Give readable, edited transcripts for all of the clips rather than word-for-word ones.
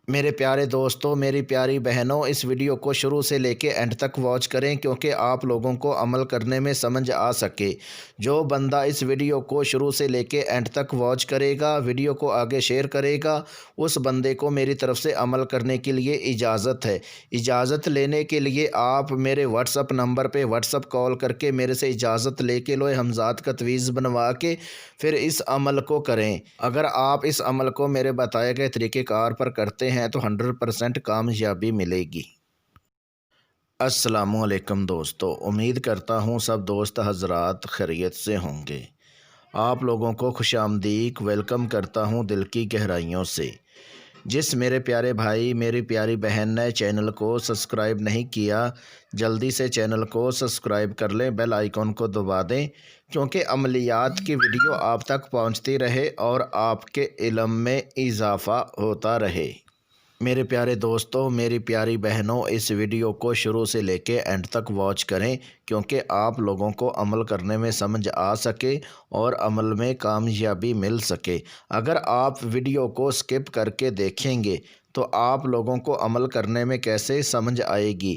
میرے پیارے دوستوں، میری پیاری بہنوں، اس ویڈیو کو شروع سے لے کے اینڈ تک واچ کریں کیونکہ آپ لوگوں کو عمل کرنے میں سمجھ آ سکے۔ جو بندہ اس ویڈیو کو شروع سے لے کے اینڈ تک واچ کرے گا، ویڈیو کو آگے شیئر کرے گا، اس بندے کو میری طرف سے عمل کرنے کے لیے اجازت ہے۔ اجازت لینے کے لیے آپ میرے واٹس اپ نمبر پہ واٹس اپ کال کر کے میرے سے اجازت لے کے لوئے ہمزاد کا تعویذ بنوا کے پھر اس عمل کو کریں۔ اگر آپ اس عمل کو میرے بتائے گئے طریقہ کار پر کرتے ہیں تو 100% کامیابی ملے گی۔ السلام علیکم دوستو، امید کرتا ہوں سب دوست حضرات خیریت سے ہوں گے۔ آپ لوگوں کو خوش آمدید ویلکم کرتا ہوں دل کی گہرائیوں سے۔ جس میرے پیارے بھائی میری پیاری بہن نے چینل کو سبسکرائب نہیں کیا، جلدی سے چینل کو سبسکرائب کر لیں، بیل آئیکن کو دبا دیں کیونکہ عملیات کی ویڈیو آپ تک پہنچتی رہے اور آپ کے علم میں اضافہ ہوتا رہے۔ میرے پیارے دوستوں، میری پیاری بہنوں، اس ویڈیو کو شروع سے لے کے اینڈ تک واچ کریں کیونکہ آپ لوگوں کو عمل کرنے میں سمجھ آ سکے اور عمل میں کامیابی مل سکے۔ اگر آپ ویڈیو کو سکپ کر کے دیکھیں گے تو آپ لوگوں کو عمل کرنے میں کیسے سمجھ آئے گی۔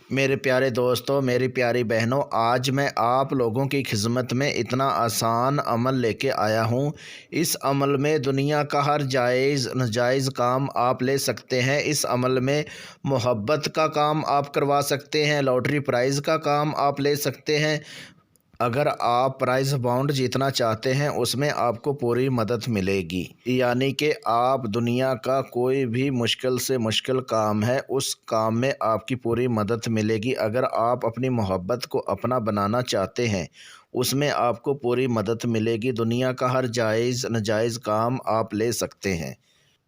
میرے پیارے دوستوں، میری پیاری بہنوں، آج میں آپ لوگوں کی خدمت میں اتنا آسان عمل لے کے آیا ہوں۔ اس عمل میں دنیا کا ہر جائز ناجائز کام آپ لے سکتے ہیں۔ اس عمل میں محبت کا کام آپ کروا سکتے ہیں، لاٹری پرائز کا کام آپ لے سکتے ہیں۔ اگر آپ پرائز باؤنڈ جیتنا چاہتے ہیں اس میں آپ کو پوری مدد ملے گی، یعنی کہ آپ دنیا کا کوئی بھی مشکل سے مشکل کام ہے اس کام میں آپ کی پوری مدد ملے گی۔ اگر آپ اپنی محبت کو اپنا بنانا چاہتے ہیں اس میں آپ کو پوری مدد ملے گی۔ دنیا کا ہر جائز ناجائز کام آپ لے سکتے ہیں۔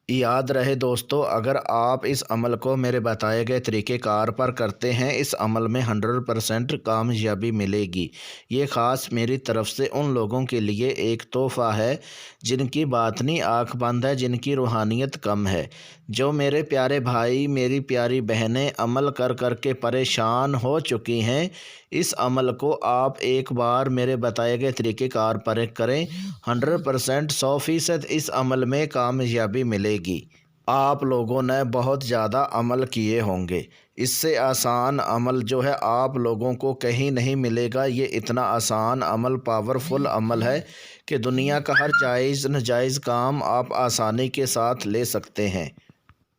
یاد رہے دوستو، اگر آپ اس عمل کو میرے بتائے گئے طریقہ کار پر کرتے ہیں اس عمل میں 100% کامیابی ملے گی۔ یہ خاص میری طرف سے ان لوگوں کے لیے ایک تحفہ ہے جن کی باطنی آنکھ بند ہے، جن کی روحانیت کم ہے، جو میرے پیارے بھائی میری پیاری بہنیں عمل کر کر کے پریشان ہو چکی ہیں۔ اس عمل کو آپ ایک بار میرے بتائے گئے طریقہ کار پر کریں، 100% 100% اس عمل میں کامیابی ملے گی۔ آپ لوگوں نے بہت زیادہ عمل کیے ہوں گے، اس سے آسان عمل جو ہے آپ لوگوں کو کہیں نہیں ملے گا۔ یہ اتنا آسان عمل، پاورفل عمل ہے کہ دنیا کا ہر جائز ناجائز کام آپ آسانی کے ساتھ لے سکتے ہیں۔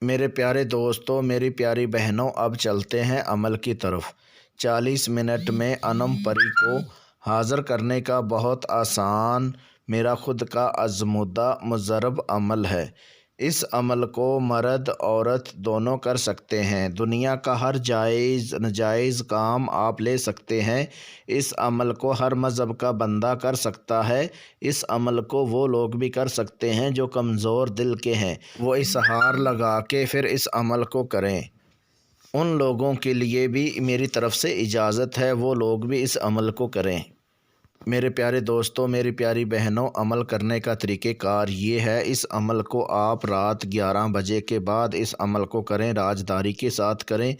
میرے پیارے دوستوں، میری پیاری بہنوں، اب چلتے ہیں عمل کی طرف۔ 40 منٹ میں انم پری کو حاضر کرنے کا بہت آسان میرا خود کا آزمودہ مجرب عمل ہے۔ اس عمل کو مرد عورت دونوں کر سکتے ہیں۔ دنیا کا ہر جائز ناجائز کام آپ لے سکتے ہیں۔ اس عمل کو ہر مذہب کا بندہ کر سکتا ہے۔ اس عمل کو وہ لوگ بھی کر سکتے ہیں جو کمزور دل کے ہیں، وہ اسحار لگا کے پھر اس عمل کو کریں۔ ان لوگوں کے لیے بھی میری طرف سے اجازت ہے، وہ لوگ بھی اس عمل کو کریں۔ میرے پیارے دوستوں، میری پیاری بہنوں، عمل کرنے کا طریقہ کار یہ ہے۔ اس عمل کو آپ رات 11 بجے کے بعد اس عمل کو کریں، راجداری کے ساتھ کریں۔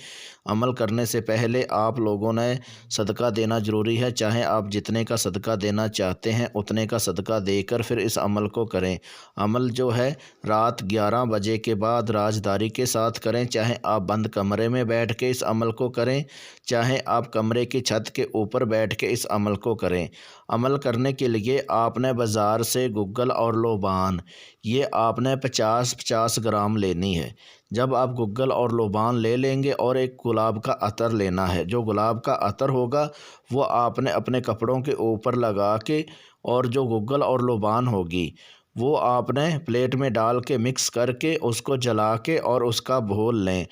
عمل کرنے سے پہلے آپ لوگوں نے صدقہ دینا ضروری ہے، چاہے آپ جتنے کا صدقہ دینا چاہتے ہیں اتنے کا صدقہ دے کر پھر اس عمل کو کریں۔ عمل جو ہے رات 11 بجے کے بعد راجداری کے ساتھ کریں، چاہے آپ بند کمرے میں بیٹھ کے اس عمل کو کریں، چاہے آپ کمرے کی چھت کے اوپر بیٹھ کے اس عمل کو کریں۔ عمل کرنے کے لیے آپ نے بازار سے گگل اور لوبان یہ آپ نے 50-50 گرام لینی ہے۔ جب آپ گگل اور لوبان لے لیں گے اور ایک گلاب کا عطر لینا ہے، جو گلاب کا عطر ہوگا وہ آپ نے اپنے کپڑوں کے اوپر لگا کے، اور جو گگل اور لوبان ہوگی وہ آپ نے پلیٹ میں ڈال کے مکس کر کے اس کو جلا کے اور اس کا گھول لیں۔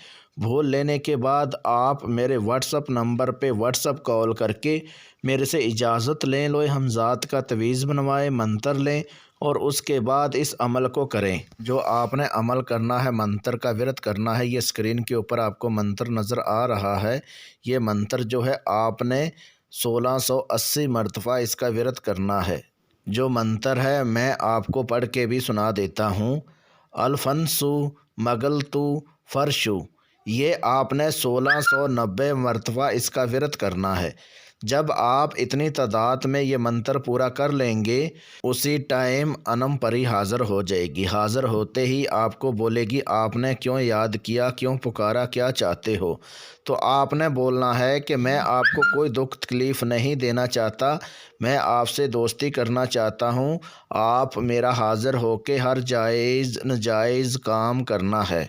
گھول لینے کے بعد آپ میرے واٹس اپ نمبر پہ واٹس اپ کال کر کے میرے سے اجازت لیں، لوئے ہمزاد کا تعویذ بنوائیں، منتر لیں اور اس کے بعد اس عمل کو کریں۔ جو آپ نے عمل کرنا ہے، منتر کا ورد کرنا ہے، یہ اسکرین کے اوپر آپ کو منتر نظر آ رہا ہے۔ یہ منتر جو ہے آپ نے 1680 مرتبہ اس کا ورد کرنا ہے۔ جو منتر ہے میں آپ کو پڑھ کے بھی سنا دیتا ہوں۔ الفنسو مگلتو فرشو، یہ آپ نے 1690 مرتبہ اس کا ورد کرنا ہے۔ جب آپ اتنی تعداد میں یہ منتر پورا کر لیں گے، اسی ٹائم انم پری حاضر ہو جائے گی۔ حاضر ہوتے ہی آپ کو بولے گی آپ نے کیوں یاد کیا، کیوں پکارا، کیا چاہتے ہو؟ تو آپ نے بولنا ہے کہ میں آپ کو کوئی دکھ تکلیف نہیں دینا چاہتا، میں آپ سے دوستی کرنا چاہتا ہوں، آپ میرا حاضر ہو کے ہر جائز ناجائز کام کرنا ہے۔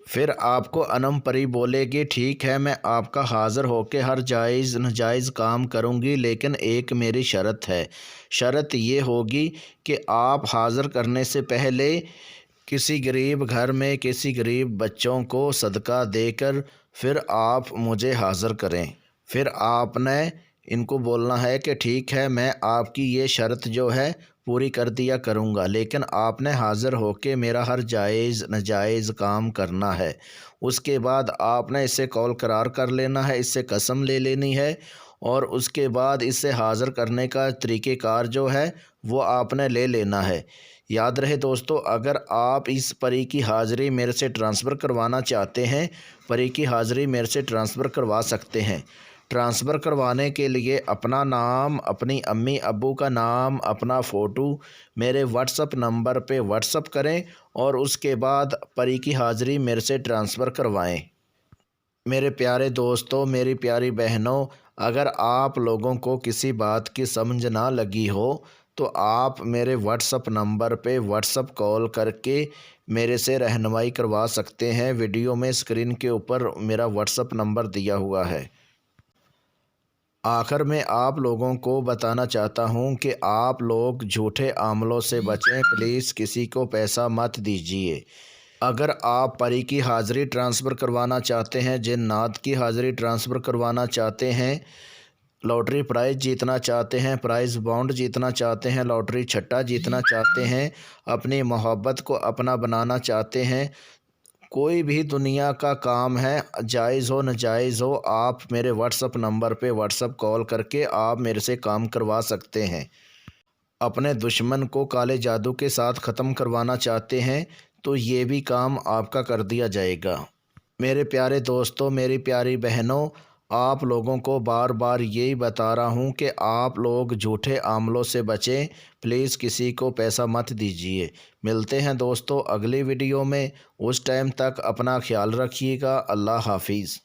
پھر آپ کو انم پری بولے گی ٹھیک ہے میں آپ کا حاضر ہو کے ہر جائز ناجائز کام کروں گی، لیکن ایک میری شرط ہے۔ شرط یہ ہوگی کہ آپ حاضر کرنے سے پہلے کسی غریب گھر میں کسی غریب بچوں کو صدقہ دے کر پھر آپ مجھے حاضر کریں۔ پھر آپ نے ان کو بولنا ہے کہ ٹھیک ہے میں آپ کی یہ شرط جو ہے پوری کر دیا کروں گا، لیکن آپ نے حاضر ہو کے میرا ہر جائز ناجائز کام کرنا ہے۔ اس کے بعد آپ نے اس سے قول قرار کر لینا ہے، اس سے قسم لے لینی ہے، اور اس کے بعد اس سے حاضر کرنے کا طریقہ کار جو ہے وہ آپ نے لے لینا ہے۔ یاد رہے دوستو، اگر آپ اس پری کی حاضری میرے سے ٹرانسفر کروانا چاہتے ہیں، پری کی حاضری میرے سے ٹرانسفر کروا سکتے ہیں۔ ٹرانسفر کروانے کے لیے اپنا نام، اپنی امی ابو کا نام، اپنا فوٹو میرے واٹس اپ نمبر پہ واٹس اپ کریں اور اس کے بعد پری کی حاضری میرے سے ٹرانسفر کروائیں۔ میرے پیارے دوستوں، میری پیاری بہنوں، اگر آپ لوگوں کو کسی بات کی سمجھ نہ لگی ہو تو آپ میرے واٹس اپ نمبر پہ واٹس اپ کال کر کے میرے سے رہنمائی کروا سکتے ہیں۔ ویڈیو میں اسکرین کے اوپر میرا واٹس اپ نمبر دیا ہوا ہے۔ آخر میں آپ لوگوں کو بتانا چاہتا ہوں کہ آپ لوگ جھوٹے عملوں سے بچیں، پلیز کسی کو پیسہ مت دیجیے۔ اگر آپ پری کی حاضری ٹرانسفر کروانا چاہتے ہیں، جنات کی حاضری ٹرانسفر کروانا چاہتے ہیں، لاٹری پرائز جیتنا چاہتے ہیں، پرائز بانڈ جیتنا چاہتے ہیں، لاٹری چھٹا جیتنا چاہتے ہیں، اپنی محبت کو اپنا بنانا چاہتے ہیں، کوئی بھی دنیا کا کام ہے، جائز ہو ناجائز ہو، آپ میرے واٹس اپ نمبر پہ واٹس اپ کال کر کے آپ میرے سے کام کروا سکتے ہیں۔ اپنے دشمن کو کالے جادو کے ساتھ ختم کروانا چاہتے ہیں تو یہ بھی کام آپ کا کر دیا جائے گا۔ میرے پیارے دوستوں، میری پیاری بہنوں، آپ لوگوں کو بار بار یہی بتا رہا ہوں کہ آپ لوگ جھوٹے عملوں سے بچیں، پلیز کسی کو پیسہ مت دیجیے۔ ملتے ہیں دوستوں اگلی ویڈیو میں، اس ٹائم تک اپنا خیال رکھیے گا۔ اللہ حافظ۔